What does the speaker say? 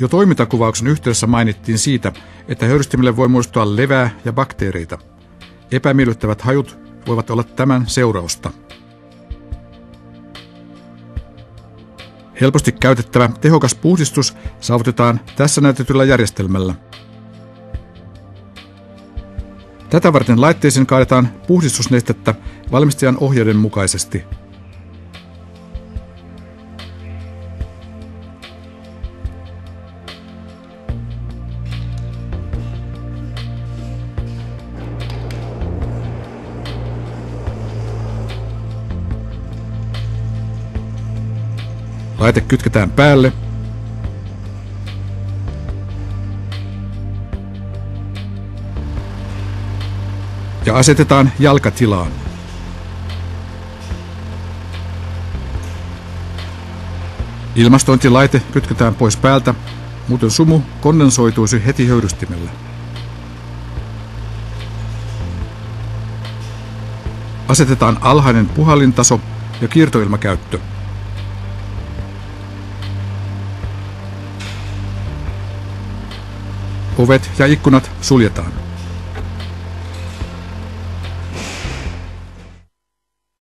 Jo toimintakuvauksen yhteydessä mainittiin siitä, että höyrystimille voi muodostua levää ja bakteereita. Epämiellyttävät hajut voivat olla tämän seurausta. Helposti käytettävä tehokas puhdistus saavutetaan tässä näytetyllä järjestelmällä. Tätä varten laitteeseen kaadetaan puhdistusnestettä valmistajan ohjeiden mukaisesti. Laite kytketään päälle. Ja asetetaan jalkatilaan. Ilmastointilaite kytketään pois päältä, muuten sumu kondensoituisi heti höyrystimellä. Asetetaan alhainen puhallintaso ja kiertoilmakäyttö. Ovet ja ikkunat suljetaan.